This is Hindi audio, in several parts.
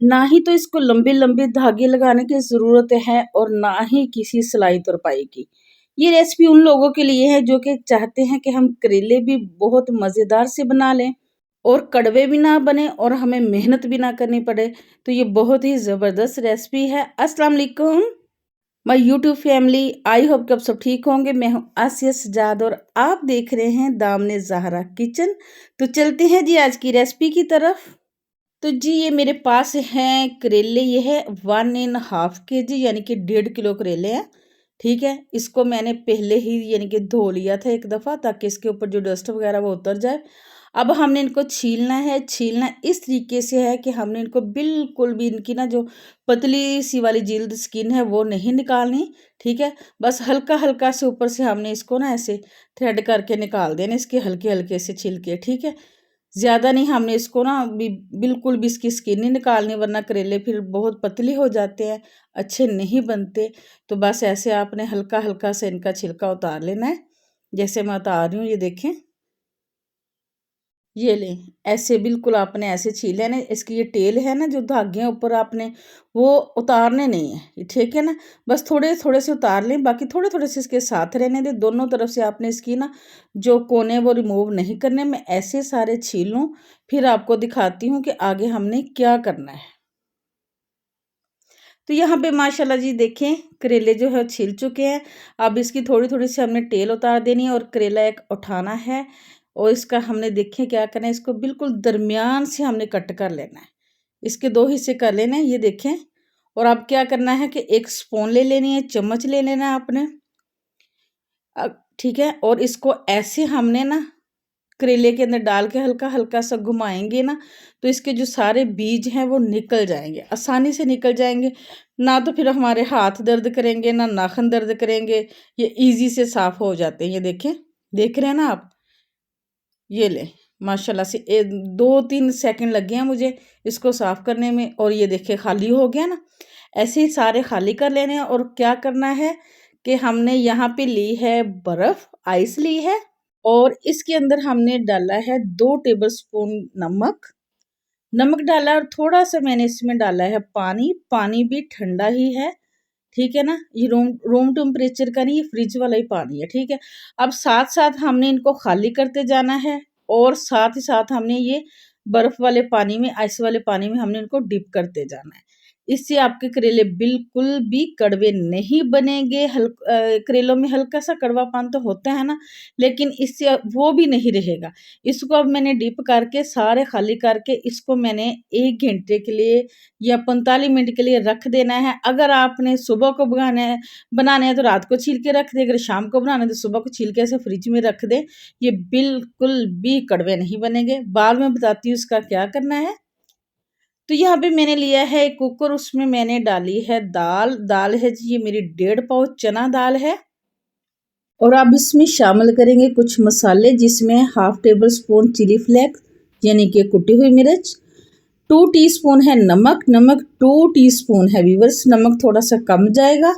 ना ही तो इसको लंबे लंबे धागे लगाने की ज़रूरत है और ना ही किसी सिलाई तुरपाई की। ये रेसिपी उन लोगों के लिए है जो कि चाहते हैं कि हम करेले भी बहुत मज़ेदार से बना लें और कड़वे भी ना बने और हमें मेहनत भी ना करनी पड़े। तो ये बहुत ही ज़बरदस्त रेसिपी है। अस्सलाम वालेकुम my YouTube family, I hope कि आप सब ठीक होंगे। मैं हूँ आसिया सजाद और आप देख रहे हैं दामने ज़हरा किचन। तो चलते हैं जी आज की रेसिपी की तरफ। तो जी ये मेरे पास हैं करेले, ये है 1.5 kg यानी कि 1.5 किलो करेले हैं। ठीक है, इसको मैंने पहले ही यानी कि धो लिया था एक दफ़ा ताकि इसके ऊपर जो डस्ट वगैरह वो उतर जाए। अब हमने इनको छीलना है। छीलना इस तरीके से है कि हमने इनको बिल्कुल भी इनकी ना जो पतली सी वाली जिल्द स्किन है वो नहीं निकालनी। ठीक है, बस हल्का हल्का से ऊपर से हमने इसको ना ऐसे थ्रेड करके निकाल देना, इसके हल्के हल्के से छिलके। ठीक है, ज़्यादा नहीं हमने इसको ना बिल्कुल भी इसकी स्किन नहीं निकालनी, वरना करेले फिर बहुत पतले हो जाते हैं, अच्छे नहीं बनते। तो बस ऐसे आपने हल्का हल्का से इनका छिलका उतार लेना है, जैसे मैं उतार रही हूँ। ये देखें, ये लें, ऐसे बिल्कुल आपने ऐसे छील लेना। इसकी ये टेल है ना जो धागे हैं ऊपर, आपने वो उतारने नहीं है, ठीक है ना। बस थोड़े थोड़े से उतार लें, बाकी थोड़े थोड़े से इसके साथ रहने दें। दोनों तरफ से आपने इसकी ना जो कोने वो रिमूव नहीं करने। मैं ऐसे सारे छील लूँ, फिर आपको दिखाती हूँ कि आगे हमने क्या करना है। तो यहाँ पे माशाल्लाह जी देखें, करेले जो है छिल चुके हैं। अब इसकी थोड़ी थोड़ी सी हमने टेल उतार देनी है और करेला एक उठाना है और इसका हमने देखें क्या करना है, इसको बिल्कुल दरमियान से हमने कट कर लेना है। इसके 2 हिस्से कर लेने हैं, ये देखें। और अब क्या करना है कि एक स्पून ले लेनी है, चम्मच ले लेना है आपने। अब ठीक है, और इसको ऐसे हमने ना करेले के अंदर डाल के हल्का हल्का सा घुमाएंगे ना, तो इसके जो सारे बीज हैं वो निकल जाएंगे, आसानी से निकल जाएंगे। ना तो फिर हमारे हाथ दर्द करेंगे, ना नाखून दर्द करेंगे, ये इजी से साफ हो जाते हैं। ये देखें, देख रहे हैं ना आप, ये ले माशाल्लाह से 2-3 सेकंड लगे हैं मुझे इसको साफ करने में। और ये देखिए खाली हो गया ना। ऐसे ही सारे खाली कर लेने हैं। और क्या करना है कि हमने यहाँ पे ली है बर्फ़, आइस ली है और इसके अंदर हमने डाला है 2 टेबलस्पून नमक। नमक डाला और थोड़ा-सा मैंने इसमें डाला है पानी। पानी भी ठंडा ही है, ठीक है ना? ये रूम रूम टेम्परेचर का नहीं, ये फ्रिज वाला ही पानी है, ठीक है? अब साथ-साथ हमने इनको खाली करते जाना है और साथ ही साथ हमने ये बर्फ़ वाले पानी में, आइस वाले पानी में हमने इनको डिप करते जाना है। इससे आपके करेले बिल्कुल भी कड़वे नहीं बनेंगे। करेलों में हल्का-सा कड़वापन तो होता है ना, लेकिन इससे वो भी नहीं रहेगा। इसको अब मैंने डिप करके सारे खाली करके इसको मैंने 1 घंटे के लिए या 45 मिनट के लिए रख देना है। अगर आपने सुबह को बनाने हैं तो रात को छील के रख दें, अगर शाम को बनाना है तो सुबह को छील के ऐसे फ्रिज में रख दें। ये बिल्कुल भी कड़वे नहीं बनेंगे। बाद में बताती हूँ इसका क्या करना है। तो यहाँ पे मैंने लिया है एक कुकर, उसमें मैंने डाली है दाल। दाल है जी ये मेरी 1.5 पाव चना दाल है। और अब इसमें शामिल करेंगे कुछ मसाले, जिसमें half tablespoon chilli flakes यानी कि कुटी हुई मिर्च, 2 टीस्पून है नमक। नमक 2 टीस्पून है व्यूअर्स, नमक थोड़ा सा कम जाएगा।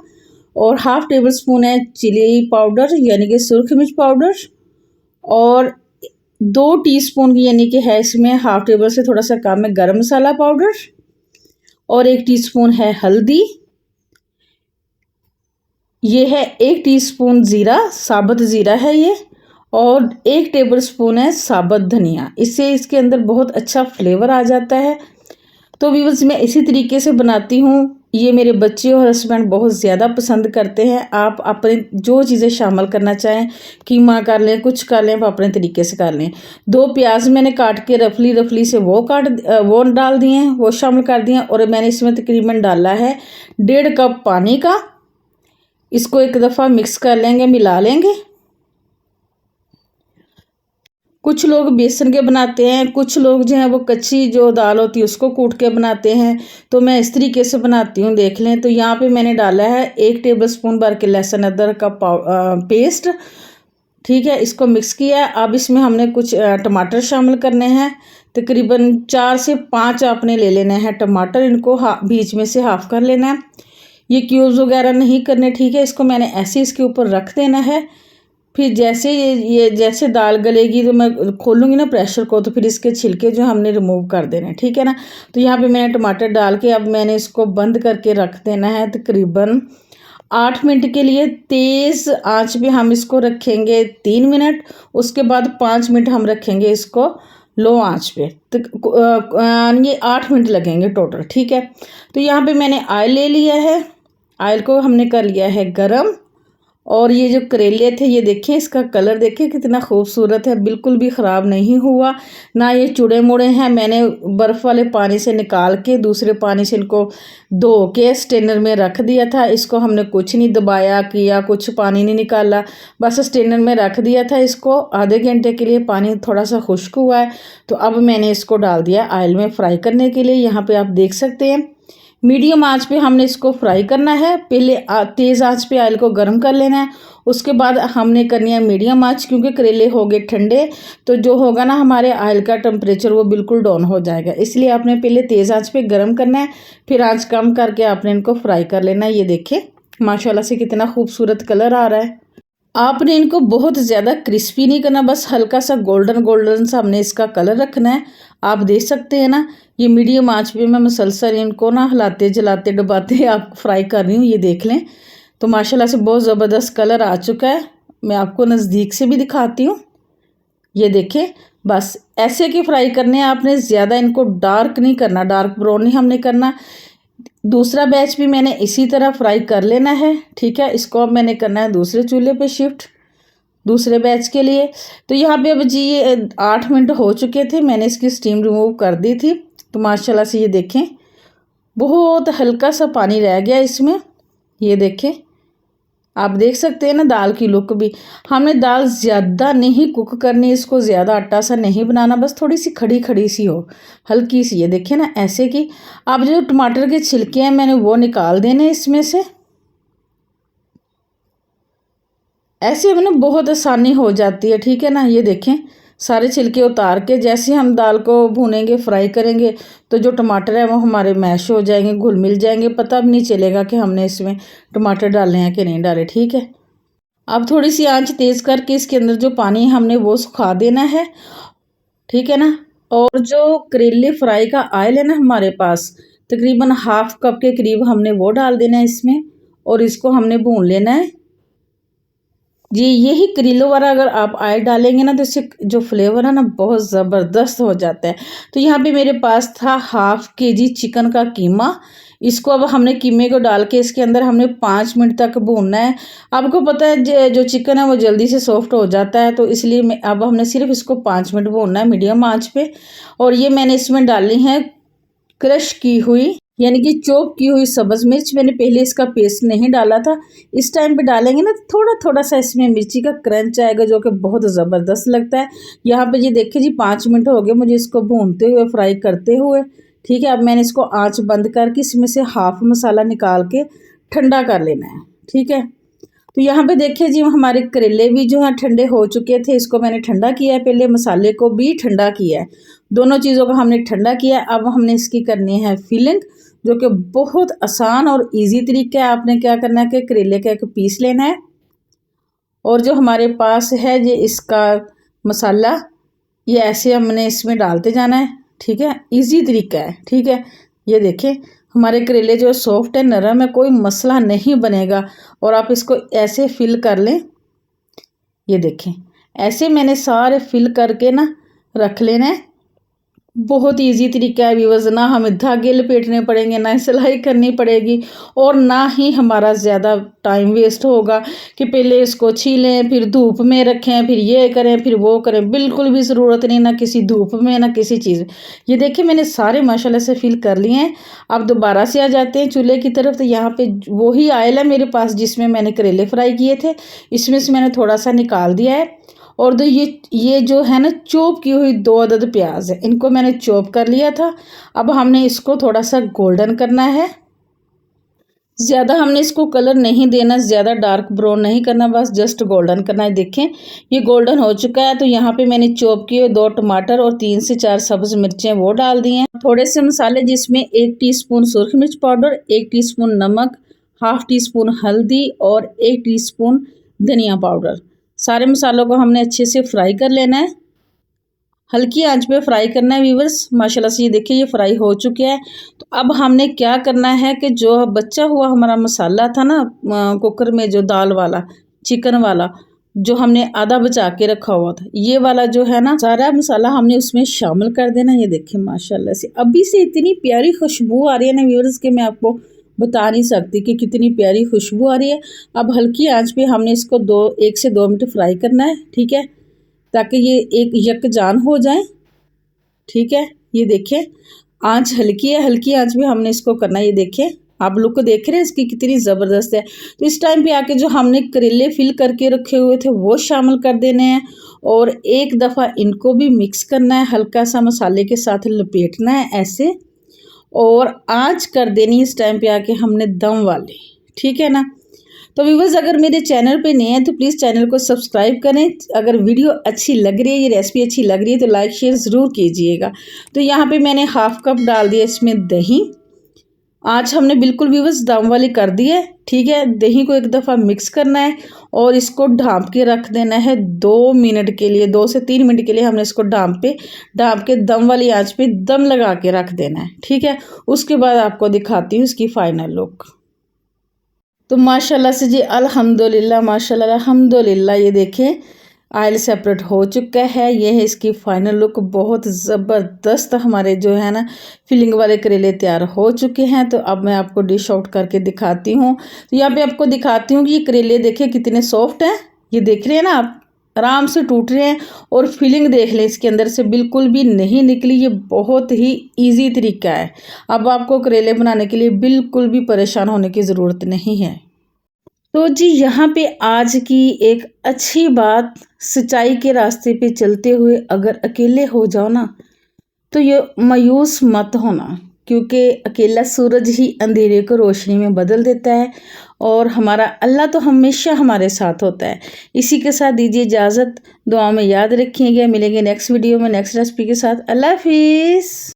और हाफ टेबल स्पून है चिली पाउडर यानी कि सुरख मिर्च पाउडर। और 2 टीस्पून की यानी कि है इसमें हाफ टेबल से थोड़ा सा कम है गरम मसाला पाउडर। और 1 टीस्पून है हल्दी। ये है 1 टीस्पून ज़ीरा, साबुत ज़ीरा है ये। और 1 टेबलस्पून है साबुत धनिया, इससे इसके अंदर बहुत अच्छा फ्लेवर आ जाता है। तो व्यूअर्स मैं इसी तरीके से बनाती हूँ। ये मेरे बच्चे और हस्बैंड बहुत ज़्यादा पसंद करते हैं। आप अपने जो चीज़ें शामिल करना चाहें, कीमा कर लें, कुछ कर लें, आप अपने तरीके से कर लें। 2 प्याज मैंने काट के रफली रफली से वो डाल दिए हैं, वो शामिल कर दिए। और मैंने इसमें तकरीबन डाला है 1.5 कप पानी का। इसको एक दफ़ा मिक्स कर लेंगे, मिला लेंगे। कुछ लोग बेसन के बनाते हैं, कुछ लोग जो हैं वो कच्ची जो दाल होती है उसको कूट के बनाते हैं। तो मैं इस तरीके से बनाती हूँ, देख लें। तो यहाँ पे मैंने डाला है 1 टेबलस्पून भर के लहसुन अदरक का पेस्ट, ठीक है। इसको मिक्स किया है। अब इसमें हमने कुछ टमाटर शामिल करने हैं। तकरीबन 4 से 5 आपने ले लेने हैं टमाटर। इनको बीच में से हाफ कर लेना है। ये क्यूब्स वगैरह नहीं करने, ठीक है। इसको मैंने ऐसे इसके ऊपर रख देना है। फिर जैसे ये जैसे दाल गलेगी तो मैं खोलूँगी ना प्रेशर को, तो फिर इसके छिलके जो हमने रिमूव कर देना है, ठीक है ना। तो यहाँ पे मैंने टमाटर डाल के अब मैंने इसको बंद करके रख देना है तकरीबन 8 मिनट के लिए। तेज़ आंच पे हम इसको रखेंगे 3 मिनट, उसके बाद 5 मिनट हम रखेंगे इसको लो आंच पे। तो ये 8 मिनट लगेंगे टोटल, ठीक है। तो यहाँ पे मैंने ऑयल ले लिया है, ऑयल को हमने कर लिया है गरम। और ये जो करेले थे ये देखें, इसका कलर देखें कितना खूबसूरत है, बिल्कुल भी ख़राब नहीं हुआ, ना ये चुड़े मुड़े हैं। मैंने बर्फ़ वाले पानी से निकाल के दूसरे पानी से इनको धो के स्टेनर में रख दिया था। इसको हमने कुछ नहीं दबाया किया, कुछ पानी नहीं निकाला, बस स्टेनर में रख दिया था इसको आधे घंटे के लिए। पानी थोड़ा सा खुश्क हुआ है तो अब मैंने इसको डाल दिया ऑयल में फ्राई करने के लिए। यहाँ पर आप देख सकते हैं मीडियम आंच पे हमने इसको फ्राई करना है। पहले तेज़ आंच पे ऑयल को गर्म कर लेना है, उसके बाद हमने करनी है मीडियम आंच, क्योंकि करेले हो गए ठंडे तो जो होगा ना हमारे ऑयल का टेम्परेचर वो बिल्कुल डाउन हो जाएगा। इसलिए आपने पहले तेज़ आंच पे गर्म करना है, फिर आंच कम करके आपने इनको फ्राई कर लेना है। ये देखें माशाल्लाह से कितना खूबसूरत कलर आ रहा है। आपने इनको बहुत ज़्यादा क्रिस्पी नहीं करना, बस हल्का सा गोल्डन गोल्डन सा हमने इसका कलर रखना है। आप देख सकते हैं ना, ये मीडियम आंच पे मैं मुसलसल इनको ना हिलाते जलाते डबाते आप फ्राई कर रही हूँ। ये देख लें तो माशाल्लाह से बहुत ज़बरदस्त कलर आ चुका है। मैं आपको नज़दीक से भी दिखाती हूँ। ये देखें, बस ऐसे के फ्राई करने हैं आपने, ज़्यादा इनको डार्क नहीं करना, डार्क ब्राउन नहीं हमने करना। दूसरा बैच भी मैंने इसी तरह फ्राई कर लेना है, ठीक है। इसको अब मैंने करना है दूसरे चूल्हे पे शिफ्ट दूसरे बैच के लिए। तो यहाँ पे अब जी ये 8 मिनट हो चुके थे, मैंने इसकी स्टीम रिमूव कर दी थी। तो माशाल्लाह से ये देखें बहुत हल्का सा पानी रह गया इसमें। ये देखें, आप देख सकते हैं ना दाल की लुक भी। हमने दाल ज़्यादा नहीं कुक करनी, इसको ज़्यादा आटा सा नहीं बनाना, बस थोड़ी सी खड़ी खड़ी सी हो, हल्की सी। ये देखें ना ऐसे की। अब जो टमाटर के छिलके हैं मैंने वो निकाल देने इसमें से। ऐसे में ना बहुत आसानी हो जाती है, ठीक है ना। ये देखें सारे छिलके उतार के जैसे हम दाल को भूनेंगे फ्राई करेंगे तो जो टमाटर है वो हमारे मैश हो जाएंगे, घुल मिल जाएंगे, पता भी नहीं चलेगा कि हमने इसमें टमाटर डाले हैं कि नहीं डाले, ठीक है। अब थोड़ी सी आंच तेज़ करके इसके अंदर जो पानी है हमने वो सुखा देना है, ठीक है ना। और जो करेले फ्राई का ऑयल है ना हमारे पास तकरीबन हाफ कप के करीब हमने वो डाल देना है इसमें, और इसको हमने भून लेना है जी। यही करेलों वाला अगर आप ऑयल डालेंगे ना तो इससे जो फ्लेवर है ना बहुत ज़बरदस्त हो जाता है। तो यहाँ पे मेरे पास था हाफ केजी चिकन का कीमा। इसको अब हमने कीमे को डाल के इसके अंदर हमने 5 मिनट तक भूनना है। आपको पता है जो चिकन है वो जल्दी से सॉफ्ट हो जाता है, तो इसलिए अब हमने सिर्फ इसको 5 मिनट भूनना है मीडियम आंच पे। और ये मैंने इसमें डाली है क्रश की हुई यानी कि चॉप की हुई सब्ज़ मिर्च। मैंने पहले इसका पेस्ट नहीं डाला था, इस टाइम पे डालेंगे ना थोड़ा थोड़ा सा इसमें मिर्ची का क्रंच आएगा जो कि बहुत ज़बरदस्त लगता है। यहाँ पे ये देखिए जी 5 मिनट हो गए मुझे इसको भूनते हुए फ्राई करते हुए, ठीक है। अब मैंने इसको आंच बंद करके इसमें से हाफ मसाला निकाल के ठंडा कर लेना है, ठीक है। तो यहाँ पे देखिए जी हमारे करेले भी जो है ठंडे हो चुके थे, इसको मैंने ठंडा किया है, पहले मसाले को भी ठंडा किया है, दोनों चीज़ों को हमने ठंडा किया। अब हमने इसकी करनी है फिलिंग, जो कि बहुत आसान और इजी तरीका है। आपने क्या करना है कि करेले का एक पीस लेना है और जो हमारे पास है ये इसका मसाला ये ऐसे हमने इसमें डालते जाना है, ठीक है। इजी तरीका है, ठीक है। ये देखें हमारे करेले जो सॉफ्ट है, नरम है, कोई मसला नहीं बनेगा। और आप इसको ऐसे फिल कर लें, ये देखें ऐसे मैंने सारे फिल करके ना रख लेना है। बहुत इजी तरीका है व्यूअर्स, ना हमें धागे लपेटने पड़ेंगे, ना सिलाई करनी पड़ेगी, और ना ही हमारा ज़्यादा टाइम वेस्ट होगा कि पहले इसको छीलें फिर धूप में रखें फिर ये करें फिर वो करें। बिल्कुल भी ज़रूरत नहीं, ना किसी धूप में ना किसी चीज़। ये देखिए मैंने सारे माशाल्लाह से फिल कर लिए हैं। अब दोबारा से आ जाते हैं चूल्हे की तरफ। तो यहाँ पे वही ऑयल है मेरे पास जिसमें मैंने करेले फ्राई किए थे, इसमें से मैंने थोड़ा सा निकाल दिया है। और तो ये जो है ना चॉप की हुई 2 अदद प्याज है, इनको मैंने चॉप कर लिया था। अब हमने इसको थोड़ा सा गोल्डन करना है, ज़्यादा हमने इसको कलर नहीं देना, ज़्यादा डार्क ब्राउन नहीं करना, बस जस्ट गोल्डन करना है। देखें ये गोल्डन हो चुका है। तो यहाँ पे मैंने चॉप किए 2 टमाटर और 3 से 4 सब्ज़ मिर्चें वो डाल दी हैं। थोड़े से मसाले जिसमें 1 टीस्पून सुरख मिर्च पाउडर, 1 टीस्पून नमक, हाफ टी स्पून हल्दी और 1 टीस्पून धनिया पाउडर। सारे मसालों को हमने अच्छे से फ्राई कर लेना है, हल्की आंच पे फ्राई करना है व्यूवर्स। माशाल्लाह से ये देखिए ये फ्राई हो चुके हैं। तो अब हमने क्या करना है कि जो बचा हुआ हमारा मसाला था ना कुकर में, जो दाल वाला चिकन वाला जो हमने आधा बचा के रखा हुआ था, ये वाला जो है ना सारा मसाला हमने उसमें शामिल कर देना। ये देखिए माशाल्लाह से अभी से इतनी प्यारी खुशबू आ रही है ना व्यूवर्स कि मैं आपको बता नहीं सकती कि कितनी प्यारी खुशबू आ रही है। अब हल्की आंच पे हमने इसको 1 से 2 मिनट फ्राई करना है, ठीक है, ताकि ये एक यकजान हो जाए, ठीक है। ये देखिए आंच हल्की है, हल्की आंच में हमने इसको करना है। ये देखिए आप लोग को देख रहे हैं इसकी कितनी ज़बरदस्त है। तो इस टाइम पे आके जो हमने करेले फिल करके रखे हुए थे वो शामिल कर देने हैं और एक दफ़ा इनको भी मिक्स करना है, हल्का सा मसाले के साथ लपेटना है ऐसे, और आंच कर देनी इस टाइम पे आके हमने दम वाली, ठीक है ना। तो व्यूअर्स अगर मेरे चैनल पे नए हैं तो प्लीज़ चैनल को सब्सक्राइब करें। अगर वीडियो अच्छी लग रही है, ये रेसिपी अच्छी लग रही है तो लाइक शेयर ज़रूर कीजिएगा। तो यहाँ पे मैंने हाफ कप डाल दिया इसमें दही। आज हमने बिल्कुल व्यूअर्स दम वाली कर दी है, ठीक है। दही को एक दफ़ा मिक्स करना है और इसको ढाँप के रख देना है 2 मिनट के लिए, 2 से 3 मिनट के लिए हमने इसको ढाँप के दम वाली आँच पे दम लगा के रख देना है, ठीक है। उसके बाद आपको दिखाती हूँ इसकी फाइनल लुक। तो माशाल्लाह से जी अल्हम्दुलिल्लाह माशाल्लाह अल्हम्दुलिल्लाह ये देखें ऑयल सेपरेट हो चुका है। ये है इसकी फाइनल लुक। बहुत ज़बरदस्त हमारे जो है ना फिलिंग वाले करेले तैयार हो चुके हैं। तो अब मैं आपको डिश आउट करके दिखाती हूँ। तो यहाँ पे आपको दिखाती हूँ कि ये करेले देखिए कितने सॉफ्ट हैं। ये देख रहे हैं ना आप, आराम से टूट रहे हैं और फिलिंग देख लें इसके अंदर से बिल्कुल भी नहीं निकली। ये बहुत ही इजी तरीका है। अब आपको करेले बनाने के लिए बिल्कुल भी परेशान होने की ज़रूरत नहीं है। तो जी यहाँ पे आज की एक अच्छी बात, सच्चाई के रास्ते पे चलते हुए अगर अकेले हो जाओ ना तो ये मायूस मत होना, क्योंकि अकेला सूरज ही अंधेरे को रोशनी में बदल देता है और हमारा अल्लाह तो हमेशा हमारे साथ होता है। इसी के साथ दीजिए इजाज़त, दुआ में याद रखिएगा। मिलेंगे नेक्स्ट वीडियो में नेक्स्ट रेसिपी के साथ। अल्लाह हाफिज़।